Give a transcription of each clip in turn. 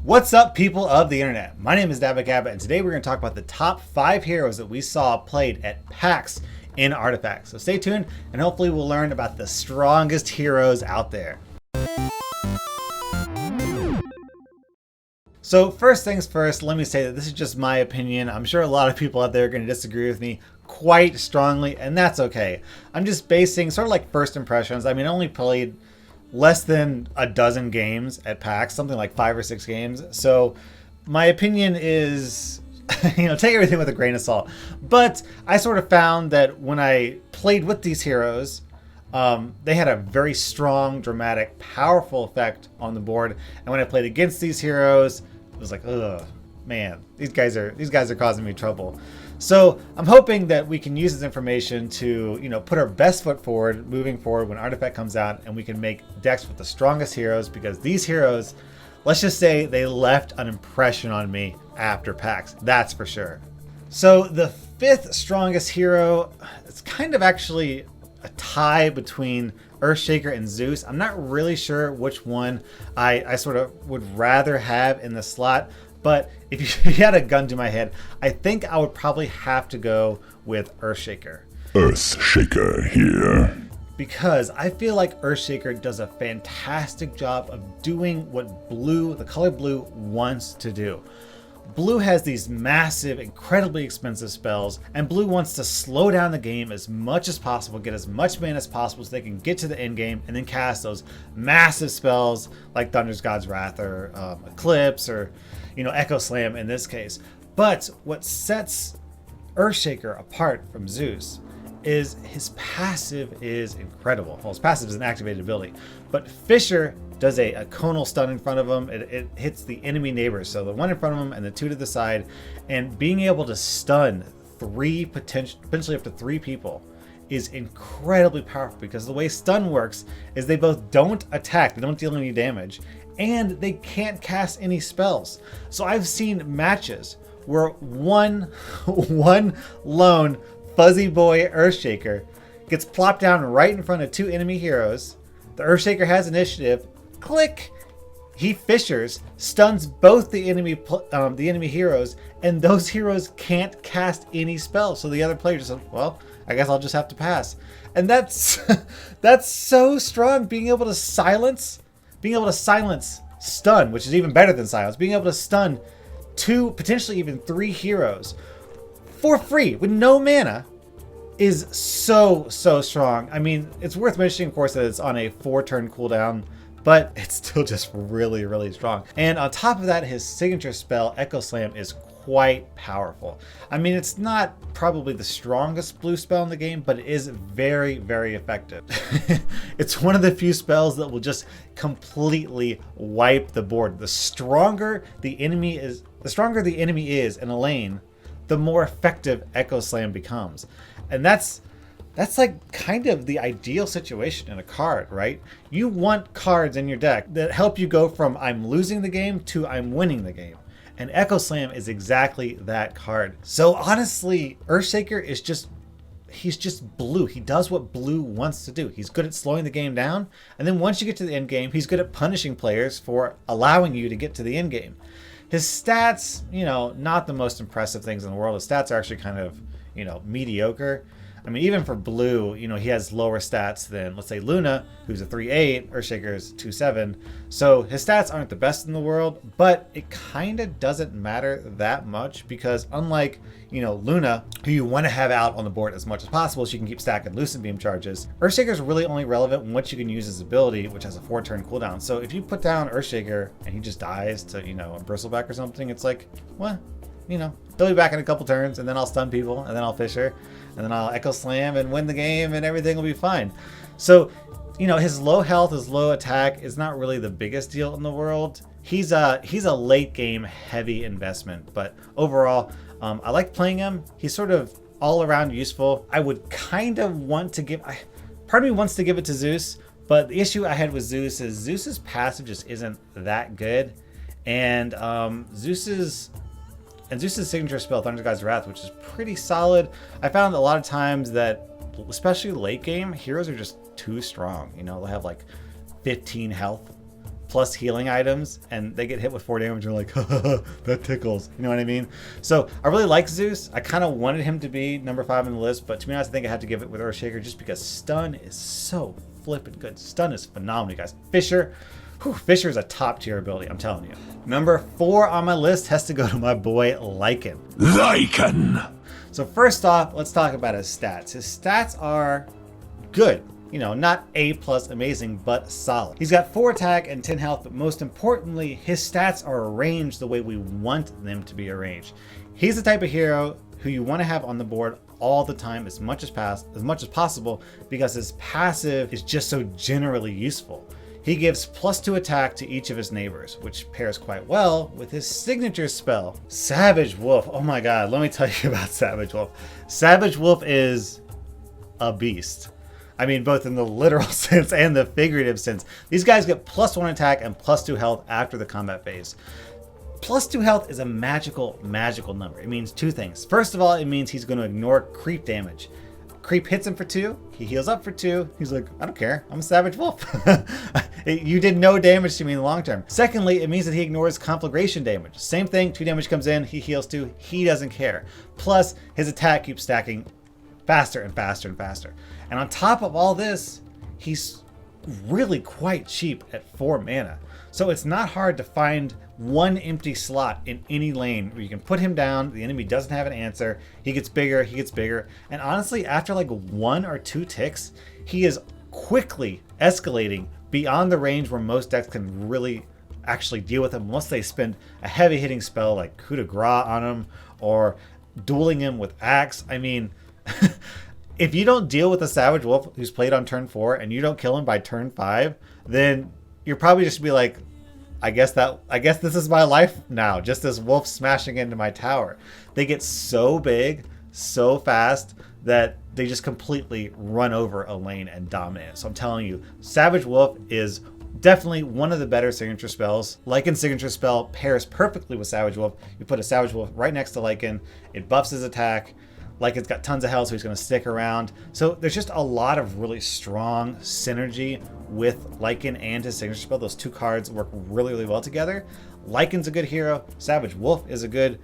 What's up, people of the internet? My name is Dapper Calf, and today we're going to talk about the top 5 heroes that we saw played at PAX in Artifacts. So stay tuned, and hopefully we'll learn about the strongest heroes out there. So first things first, let me say that this is just my opinion. I'm sure a lot of people out there are going to disagree with me quite strongly, and that's okay. I'm just basing sort of like first impressions. I mean, I only played less than a dozen games at PAX, something like 5 or 6 games. So my opinion is, take everything with a grain of salt. But I sort of found that when I played with these heroes, they had a very strong, dramatic, powerful effect on the board. And when I played against these heroes, it was like, ugh, man, these guys are causing me trouble. So I'm hoping that we can use this information to, put our best foot forward moving forward when Artifact comes out, and we can make decks with the strongest heroes, because these heroes, let's just say they left an impression on me after PAX. That's for sure. So the 5th strongest hero, it's kind of actually a tie between Earthshaker and Zeus. I'm not really sure which one I sort of would rather have in the slot. But if you had a gun to my head, I think I would probably have to go with Earthshaker. Earthshaker here. Because I feel like Earthshaker does a fantastic job of doing what the color blue wants to do. Blue has these massive, incredibly expensive spells, and blue wants to slow down the game as much as possible, get as much mana as possible so they can get to the end game and then cast those massive spells like Thunder's God's Wrath or Eclipse or Echo Slam in this case. But what sets Earthshaker apart from Zeus is his passive is incredible. Well, his passive is an activated ability, but Fisher does a conal stun in front of him. It hits the enemy neighbors, so the one in front of him and the 2 to the side, and being able to stun 3, potentially up to 3 people is incredibly powerful, because the way stun works is they both don't attack, they don't deal any damage, and they can't cast any spells. So I've seen matches where one lone fuzzy boy Earthshaker gets plopped down right in front of 2 enemy heroes. The Earthshaker has initiative. Click! He fishers, stuns both the enemy heroes, and those heroes can't cast any spells. So the other player just says, well, I guess I'll just have to pass. And that's that's so strong. Being able to silence stun, which is even better than silence. Being able to stun 2, potentially even 3 heroes for free with no mana is so strong. I mean, it's worth mentioning, of course, that it's on a 4-turn cooldown, but it's still just really strong. And on top of that, his signature spell, Echo Slam, is quite powerful. I mean, it's not probably the strongest blue spell in the game, but it is very effective. It's one of the few spells that will just completely wipe the board. The stronger the enemy is in a lane, the more effective Echo Slam becomes. And that's like kind of the ideal situation in a card, right? You want cards in your deck that help you go from I'm losing the game to I'm winning the game. And Echo Slam is exactly that card. So honestly, Earthshaker he's just blue. He does what blue wants to do. He's good at slowing the game down. And then once you get to the end game, he's good at punishing players for allowing you to get to the end game. His stats, not the most impressive things in the world. His stats are actually kind of, mediocre. I mean, even for blue, he has lower stats than, let's say, Luna, who's a 3/8, Earthshaker is 2/7. So his stats aren't the best in the world, but it kind of doesn't matter that much, because unlike, Luna, who you want to have out on the board as much as possible so you can keep stacking Lucent Beam charges, Earthshaker is really only relevant once you can use his ability, which has a 4-turn cooldown. So if you put down Earthshaker and he just dies to, a Bristleback or something, it's like, well, he'll be back in a couple turns, and then I'll stun people, and then I'll Fisher, and then I'll Echo Slam and win the game, and everything will be fine. So, his low health, his low attack is not really the biggest deal in the world. He's a late game heavy investment, but overall, I like playing him. He's sort of all around useful. I would kind of want to part of me wants to give it to Zeus, but the issue I had with Zeus is Zeus's passive just isn't that good, and Zeus's signature spell, Thunder's God's Wrath, which is pretty solid. I found a lot of times that, especially late game, heroes are just too strong. They'll have like 15 health plus healing items and they get hit with 4 damage, you're like, that tickles. You know what I mean? So I really like Zeus. I kind of wanted him to be number 5 on the list, but to be honest, I think I had to give it with Earthshaker just because stun is so flippin' good. Stun is phenomenal, guys. Fisher is a top tier ability, I'm telling you. Number 4 on my list has to go to my boy Lycan. Lycan! So first off, let's talk about his stats. His stats are good. You know, not A+ amazing, but solid. He's got 4 attack and 10 health, but most importantly, his stats are arranged the way we want them to be arranged. He's the type of hero who you want to have on the board all the time as much as possible because his passive is just so generally useful. He gives +2 attack to each of his neighbors, which pairs quite well with his signature spell, Savage Wolf. Oh my god, let me tell you about Savage Wolf. Savage Wolf is a beast. I mean, both in the literal sense and the figurative sense. These guys get +1 attack and +2 health after the combat phase. +2 health is a magical number. It means 2 things. First of all, it means he's going to ignore creep damage. Creep hits him for 2, he heals up for 2. He's like, I don't care, I'm a Savage Wolf. You did no damage to me in the long term. Secondly, it means that he ignores conflagration damage. Same thing, 2 damage comes in, he heals 2, he doesn't care. Plus, his attack keeps stacking faster and faster and faster. And on top of all this, he's really quite cheap at 4 mana. So it's not hard to find one empty slot in any lane where you can put him down, the enemy doesn't have an answer, he gets bigger, and honestly, after like 1 or 2 ticks, he is quickly escalating beyond the range where most decks can really actually deal with him unless they spend a heavy hitting spell like Coup de Grace on him or dueling him with Axe. I mean, if you don't deal with a Savage Wolf who's played on turn 4 and you don't kill him by turn 5, then you're probably just be like, I guess this is my life now, just this wolf smashing into my tower. They get so big, so fast, that they just completely run over a lane and dominate it. So I'm telling you, Savage Wolf is definitely one of the better signature spells. Lycan's signature spell pairs perfectly with Savage Wolf. You put a Savage Wolf right next to Lycan, it buffs his attack. Lycan's got tons of health, so he's going to stick around. So there's just a lot of really strong synergy with Lycan and his signature spell. Those 2 cards work really well together. Lycan's a good hero. Savage Wolf is a good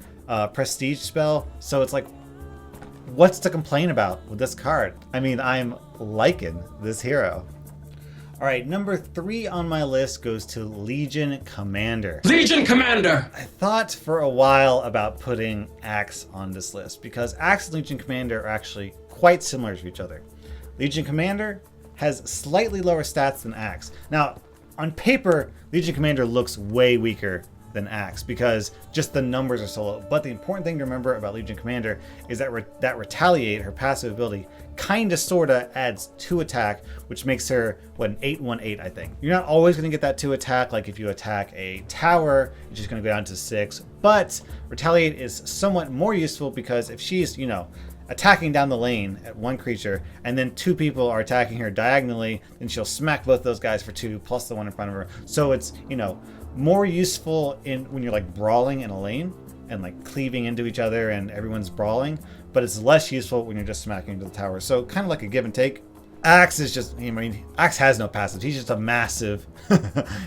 prestige spell. So it's like, what's to complain about with this card? I mean, I'm liking this hero. All right, number 3 on my list goes to Legion Commander. Legion Commander! I thought for a while about putting Axe on this list because Axe and Legion Commander are actually quite similar to each other. Legion Commander has slightly lower stats than Axe. Now, on paper, Legion Commander looks way weaker than Axe because just the numbers are so low. But the important thing to remember about Legion Commander is that that Retaliate, her passive ability, kinda sorta adds 2 attack, which makes her an 8/1/8, I think. You're not always gonna get that 2 attack, like if you attack a tower, it's just gonna go down to 6. But Retaliate is somewhat more useful because if she's, attacking down the lane at 1 creature and then 2 people are attacking her diagonally, then she'll smack both those guys for 2 plus the one in front of her. So it's, more useful when you're like brawling in a lane and like cleaving into each other and everyone's brawling, but it's less useful when you're just smacking into the tower. So kind of like a give and take. Axe is just, Axe has no passive. He's just a massive,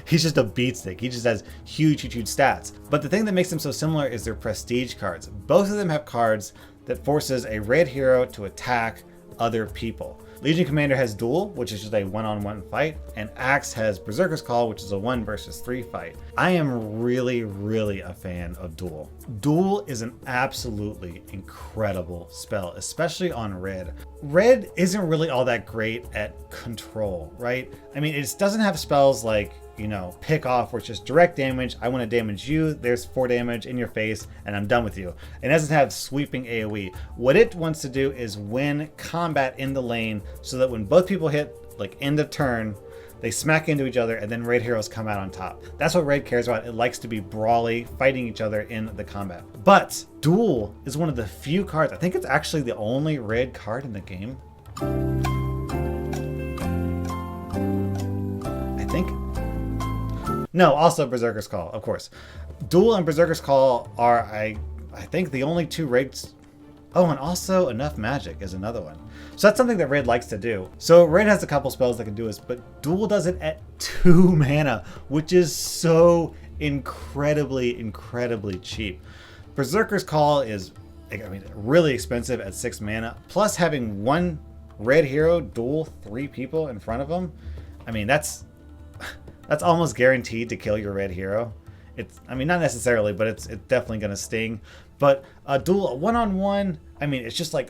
he's just a beatstick. He just has huge stats. But the thing that makes them so similar is their prestige cards. Both of them have cards that forces a red hero to attack other people. Legion Commander has Duel, which is just a 1-on-1 fight, and Axe has Berserker's Call, which is a 1 versus 3 fight. I am really a fan of Duel. Duel is an absolutely incredible spell, especially on red. Red isn't really all that great at control, right? I mean, it doesn't have spells like, pick off, where it's just direct damage. I want to damage you, there's 4 damage in your face, and I'm done with you. It doesn't have sweeping AoE. What it wants to do is win combat in the lane so that when both people hit, like, end of turn, they smack into each other and then red heroes come out on top. That's what red cares about. It likes to be brawly, fighting each other in the combat. But Duel is one of the few cards, I think it's actually the only red card in the game. I think. No, also Berserker's Call, of course. Duel and Berserker's Call are, I think, the only 2 red Oh, and also enough magic is another one. So that's something that red likes to do. So red has a couple spells that can do this, but dual does it at 2 mana, which is so incredibly cheap. Berserker's Call is, I mean, really expensive at 6 mana. Plus having one red hero duel 3 people in front of them. I mean, that's almost guaranteed to kill your red hero. It's, I mean, not necessarily, but it's definitely going to sting. But a duel, one-on-one, I mean, it's just like,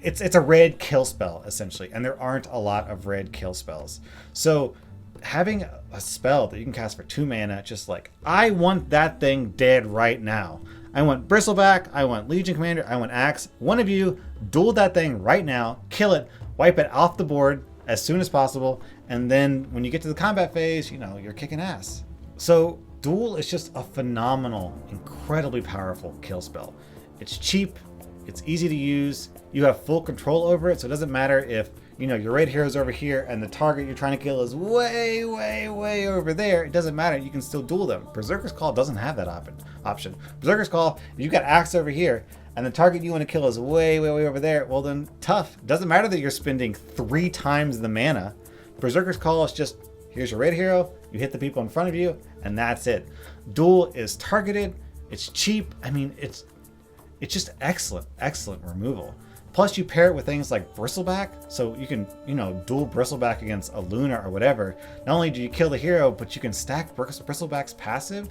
it's a red kill spell, essentially. And there aren't a lot of red kill spells. So having a spell that you can cast for 2 mana, just like, I want that thing dead right now. I want Bristleback, I want Legion Commander, I want Axe. One of you duel that thing right now, kill it, wipe it off the board as soon as possible. And then when you get to the combat phase, you know, you're kicking ass. So duel is just a phenomenal, incredibly powerful kill spell. It's cheap, it's easy to use, you have full control over it, so it doesn't matter if, you know, your red hero's over here and the target you're trying to kill is way over there. It doesn't matter, you can still duel them. Berserker's Call doesn't have that option. Berserker's Call, if you've got Axe over here and the target you want to kill is way over there, well then tough. It doesn't matter that you're spending 3 times the mana. Berserker's Call is just, here's your red hero, you hit the people in front of you, and that's it. Duel is targeted, it's cheap, I mean, it's just excellent removal. Plus you pair it with things like Bristleback, so you can, you know, duel Bristleback against a Luna or whatever. Not only do you kill the hero, but you can stack Bristleback's passive.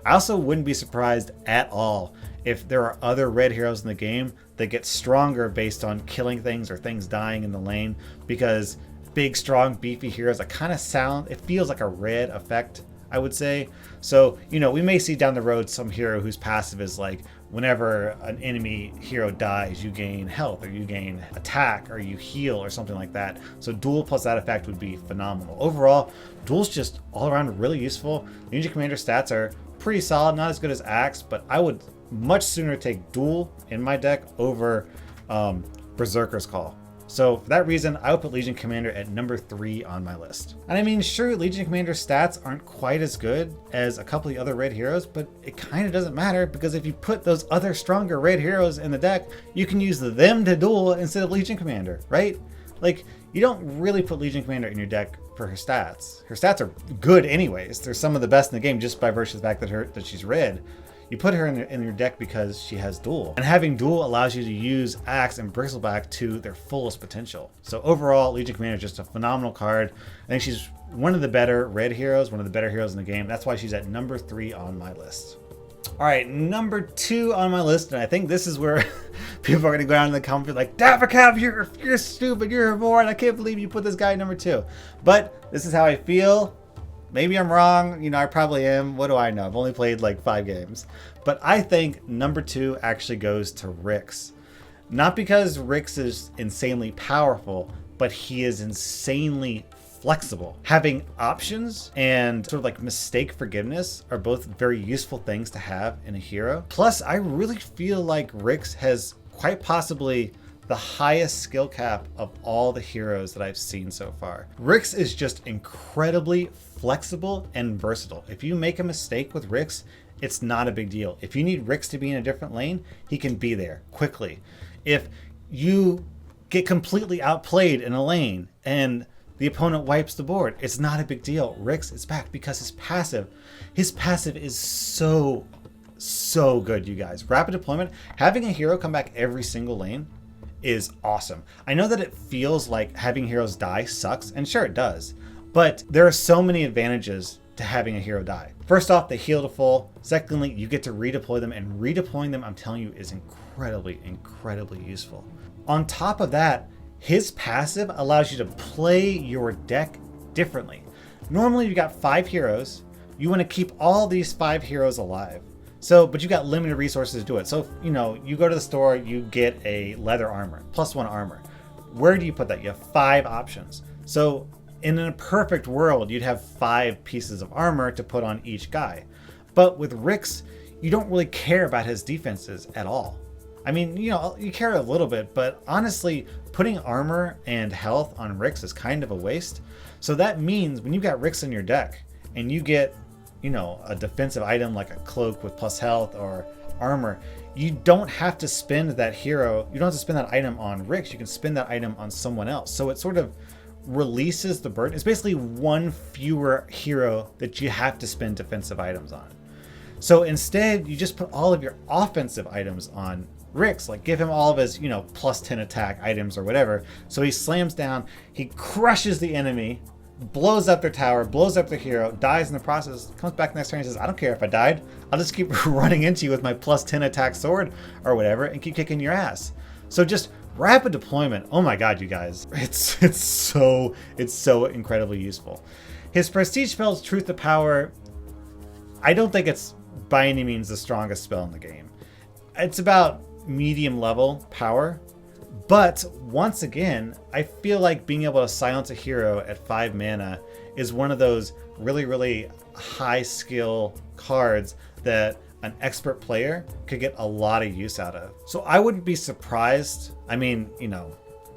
I also wouldn't be surprised at all if there are other red heroes in the game that get stronger based on killing things or things dying in the lane, because big, strong, beefy heroes that kind of it feels like a red effect, I would say. So, you know, we may see down the road some hero whose passive is like, whenever an enemy hero dies, you gain health, or you gain attack, or you heal, or something like that. So duel plus that effect would be phenomenal. Overall, duel's just all around really useful. Legion Commander stats are pretty solid, not as good as Axe, but I would much sooner take duel in my deck over Berserker's Call. So for that reason, I would put Legion Commander at number 3 on my list. And I mean, sure, Legion Commander stats aren't quite as good as a couple of the other red heroes, but it kind of doesn't matter, because if you put those other stronger red heroes in the deck, you can use them to duel instead of Legion Commander, right? Like, you don't really put Legion Commander in your deck for her stats. Her stats are good anyways. They're some of the best in the game just by virtue of the fact that she's red. You put her in your deck because she has duel. And having duel allows you to use Axe and Bristleback to their fullest potential. So overall, Legion Commander is just a phenomenal card. I think she's one of the better red heroes, one of the better heroes in the game. That's why she's at number 3 on my list. All right, number 2 on my list, and I think this is where people are going to go down in the comments like, Dapper Calf, you're stupid, you're a moron, I can't believe you put this guy at number 2. But this is how I feel. Maybe I'm wrong, you know, I probably am. What do I know? I've only played like 5 games. But I think number 2 actually goes to Rix. Not because Rix is insanely powerful, but he is insanely flexible. Having options and sort of like mistake forgiveness are both very useful things to have in a hero. Plus, I really feel like Rix has quite possibly the highest skill cap of all the heroes that I've seen so far. Rix is just incredibly flexible and versatile. If you make a mistake with Rix, it's not a big deal. If you need Rix to be in a different lane, he can be there quickly. If you get completely outplayed in a lane and the opponent wipes the board, it's not a big deal. Rix is back because his passive is so good, you guys. Rapid deployment, having a hero come back every single lane is awesome. I know that it feels like having heroes die sucks, and sure it does, but there are so many advantages to having a hero die. First off, they heal to full. Secondly, you get to redeploy them, and redeploying them, I'm telling you, is incredibly useful. On top of that, his passive allows you to play your deck differently. Normally you've got 5 heroes. You want to keep all these 5 heroes alive. So, but you got limited resources to do it. So, you know, you go to the store, you get a leather armor, +1 armor. Where do you put that? You have 5 options. So in a perfect world, you'd have 5 pieces of armor to put on each guy. But with Rix, you don't really care about his defenses at all. I mean, you know, you care a little bit, but honestly, putting armor and health on Rix is kind of a waste. So that means when you've got Rix in your deck and you get, you know, a defensive item like a cloak with +health or armor, you don't have to spend that hero, you don't have to spend that item on Rix, you can spend that item on someone else. So it sort of releases the burden. It's basically one fewer hero that you have to spend defensive items on. So instead, you just put all of your offensive items on Rix, like give him all of his, plus 10 attack items or whatever. So he slams down, he crushes the enemy, blows up their tower, blows up their hero, dies in the process, comes back next turn and says, I don't care if I died, I'll just keep running into you with my plus 10 attack sword or whatever and keep kicking your ass. So just rapid deployment, oh my god, you guys, it's so incredibly useful. His prestige spell's Truth to Power, I don't think it's by any means the strongest spell in the game. It's about medium level power, but once again, I feel like being able to silence a hero at 5 mana is one of those really high skill cards that an expert player could get a lot of use out of. So I wouldn't be surprised. I mean,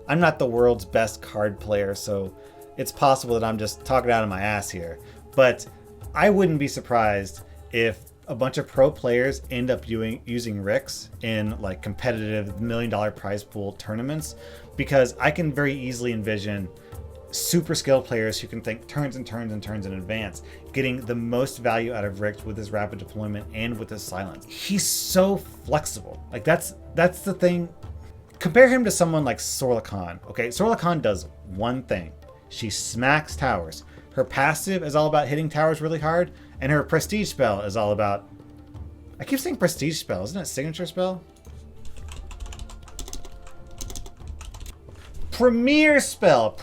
I'm not the world's best card player, so it's possible that I'm just talking out of my ass here, but I wouldn't be surprised if a bunch of pro players end up using Rix in like competitive $1 million prize pool tournaments, because I can very easily envision super skilled players who can think turns and turns and turns in advance, getting the most value out of Rix with his rapid deployment and with his silence. He's so flexible. Like that's the thing. Compare him to someone like Sorla Khan. Okay, Sorla Khan does one thing. She smacks towers. Her passive is all about hitting towers really hard, and her prestige spell is all about... I keep saying prestige spell, isn't it signature spell? Premier spell,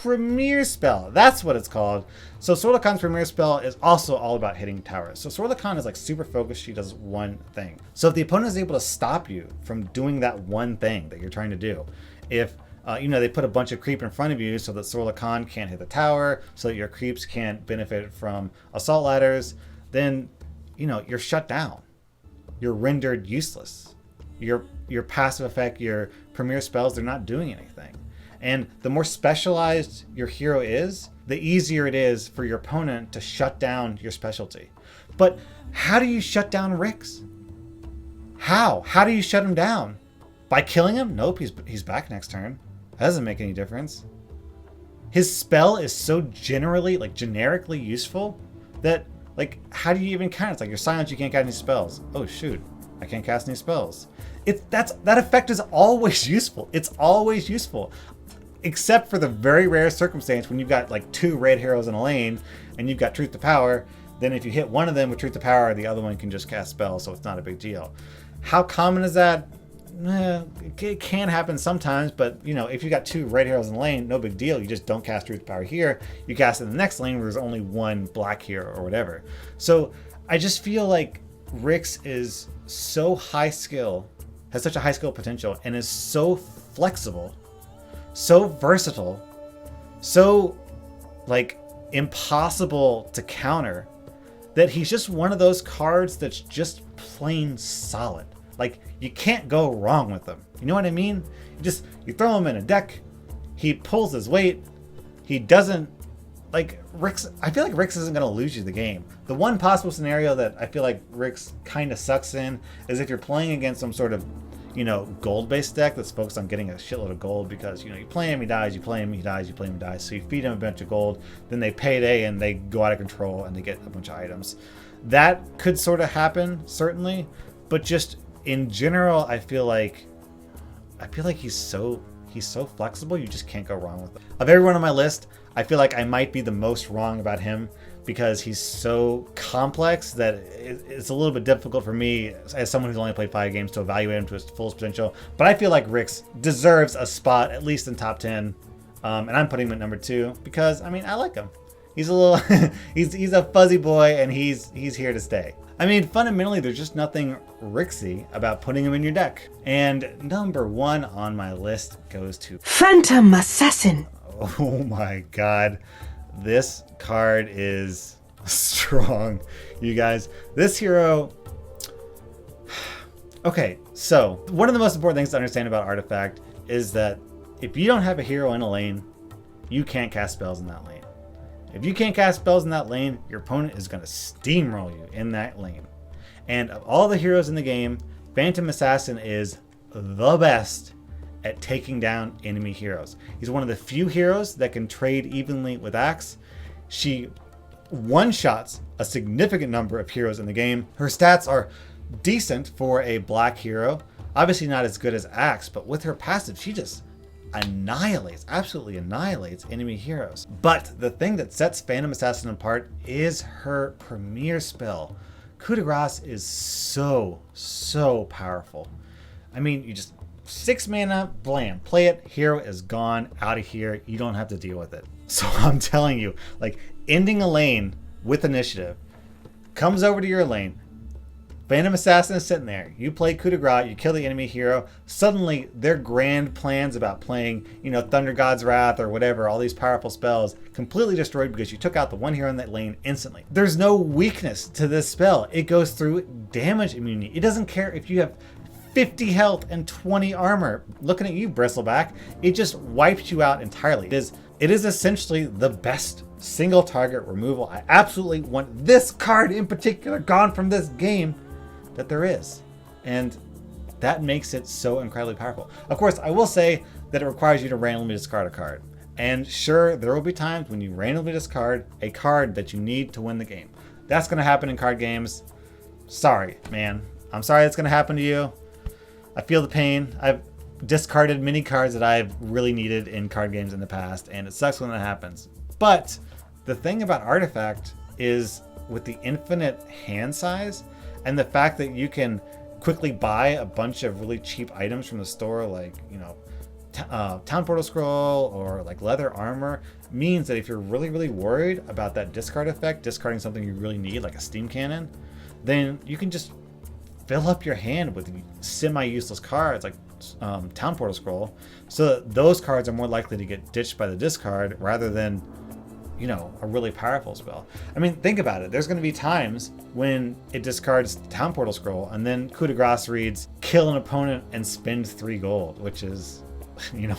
that's what it's called. So Sorla Khan's premier spell is also all about hitting towers. So Sorla Khan is like super focused, she does one thing. So if the opponent is able to stop you from doing that one thing that you're trying to do, if they put a bunch of creep in front of you so that Sorla Khan can't hit the tower, so that your creeps can't benefit from assault ladders, then, you're shut down. You're rendered useless. Your passive effect, your premier spells, they're not doing anything. And the more specialized your hero is, the easier it is for your opponent to shut down your specialty. But how do you shut down Rix? How? How do you shut him down? By killing him? Nope, he's back next turn. That doesn't make any difference. His spell is so generically useful that, how do you even count? It's like you're silent, you can't cast any spells. Oh shoot, I can't cast any spells. That effect is always useful. It's always useful. Except for the very rare circumstance when you've got 2 red heroes in a lane and you've got Truth to Power, then if you hit one of them with Truth to Power, the other one can just cast spells, so it's not a big deal. How common is that? It can happen sometimes, but if you got 2 red heroes in the lane, no big deal. You just don't cast Truth to Power here. You cast it in the next lane where there's only 1 black hero or whatever. So I just feel like Rix is so high skill, has such a high skill potential, and is so flexible, so versatile, so impossible to counter, that he's just one of those cards that's just plain solid. You can't go wrong with him. You know what I mean? You throw him in a deck, he pulls his weight, he doesn't, Rix, I feel like Rix isn't going to lose you the game. The one possible scenario that I feel like Rix kind of sucks in is if you're playing against some sort of, gold-based deck that's focused on getting a shitload of gold, because, you play him, he dies, you play him, he dies, you play him, he dies. So you feed him a bunch of gold, then they payday and they go out of control and they get a bunch of items. That could sort of happen, certainly, but just in general, I feel like he's so flexible, you just can't go wrong with him. Of everyone on my list, I feel like I might be the most wrong about him, because he's so complex that it's a little bit difficult for me as someone who's only played 5 games to evaluate him to his fullest potential. But I feel like Rix deserves a spot at least in top 10, and I'm putting him at number 2 because I like him. He's a little he's a fuzzy boy, and he's here to stay. Fundamentally, there's just nothing Rixy about putting him in your deck. And number 1 on my list goes to Phantom Assassin. Oh my god. This card is strong, you guys. This hero... Okay, so one of the most important things to understand about Artifact is that if you don't have a hero in a lane, you can't cast spells in that lane. If you can't cast spells in that lane, your opponent is going to steamroll you in that lane. And of all the heroes in the game, Phantom Assassin is the best at taking down enemy heroes. He's one of the few heroes that can trade evenly with Axe. She one-shots a significant number of heroes in the game. Her stats are decent for a black hero. Obviously not as good as Axe, but with her passive, she just absolutely annihilates enemy heroes. But the thing that sets Phantom Assassin apart is her premier spell. Coup de grace is so powerful. I mean, you just 6 mana, blam, play it, hero is gone, out of here, you don't have to deal with it. So I'm telling you, like, ending a lane with initiative, comes over to your lane, Phantom Assassin is sitting there, you play coup de grace, you kill the enemy hero, suddenly their grand plans about playing, you know, Thunder God's Wrath or whatever, all these powerful spells, completely destroyed because you took out the one hero in that lane instantly. There's no weakness to this spell. It goes through damage immunity. It doesn't care if you have 50 health and 20 armor. Looking at you, Bristleback, it just wipes you out entirely. It is essentially the best single target removal. I absolutely want this card in particular gone from this game that there is. And that makes it so incredibly powerful. Of course, I will say that it requires you to randomly discard a card. And sure, there will be times when you randomly discard a card that you need to win the game. That's going to happen in card games. Sorry, man. I'm sorry that's going to happen to you. I feel the pain. I've discarded many cards that I've really needed in card games in the past, and it sucks when that happens. But the thing about Artifact is with the infinite hand size and the fact that you can quickly buy a bunch of really cheap items from the store, like, you know, Town Portal Scroll or like leather armor, means that if you're really worried about that discard effect, discarding something you really need, like a steam cannon, then you can just fill up your hand with semi-useless cards like Town Portal Scroll, so that those cards are more likely to get ditched by the discard rather than, you know, a really powerful spell. I mean, think about it. There's going to be times when it discards Town Portal Scroll and then Coup de Grace reads, kill an opponent and spend 3 gold, which is, you know,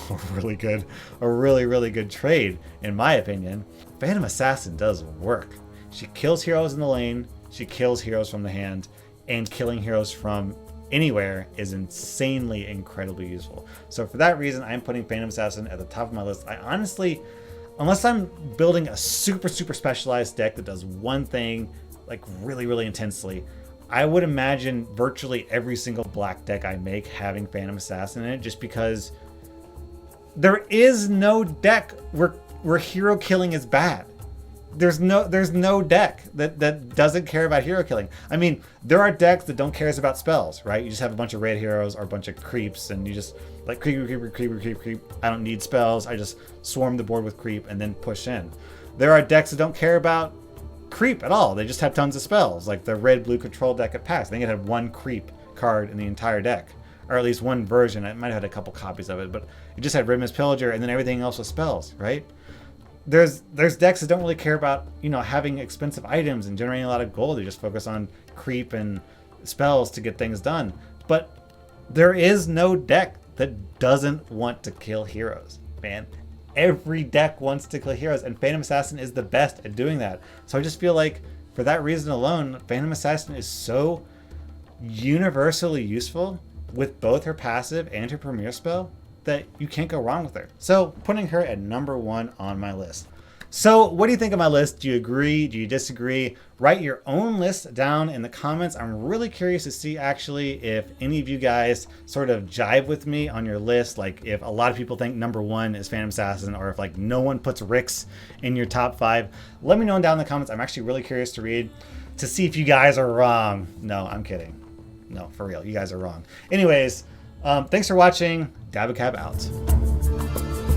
a really good trade, in my opinion. Phantom Assassin does work. She kills heroes in the lane, she kills heroes from the hand, and killing heroes from anywhere is incredibly useful. So for that reason, I'm putting Phantom Assassin at the top of my list. I honestly, unless I'm building a super specialized deck that does one thing like really intensely, I would imagine virtually every single black deck I make having Phantom Assassin in it, just because there is no deck where hero killing is bad. There's no deck that doesn't care about hero killing. I mean, there are decks that don't care about spells, right? You just have a bunch of red heroes or a bunch of creeps, and you just like creep. I don't need spells. I just swarm the board with creep and then push in. There are decks that don't care about creep at all. They just have tons of spells, like the red-blue control deck at PAX. I think it had 1 creep card in the entire deck, or at least one version. It might have had a couple copies of it, but it just had Ridman's Pillager, and then everything else was spells, right? There's decks that don't really care about, you know, having expensive items and generating a lot of gold. They just focus on creep and spells to get things done. But there is no deck that doesn't want to kill heroes, man. Every deck wants to kill heroes, and Phantom Assassin is the best at doing that. So I just feel like for that reason alone, Phantom Assassin is so universally useful with both her passive and her premier spell that you can't go wrong with her. So putting her at number 1 on my list. So what do you think of my list? Do you agree? Do you disagree? Write your own list down in the comments. I'm really curious to see actually if any of you guys sort of jive with me on your list. Like if a lot of people think number 1 is Phantom Assassin, or if like no one puts Rix in your top 5. Let me know down in the comments. I'm actually really curious to read to see if you guys are wrong. No, I'm kidding. No, for real. You guys are wrong. Anyways, thanks for watching. Dapper Calf out.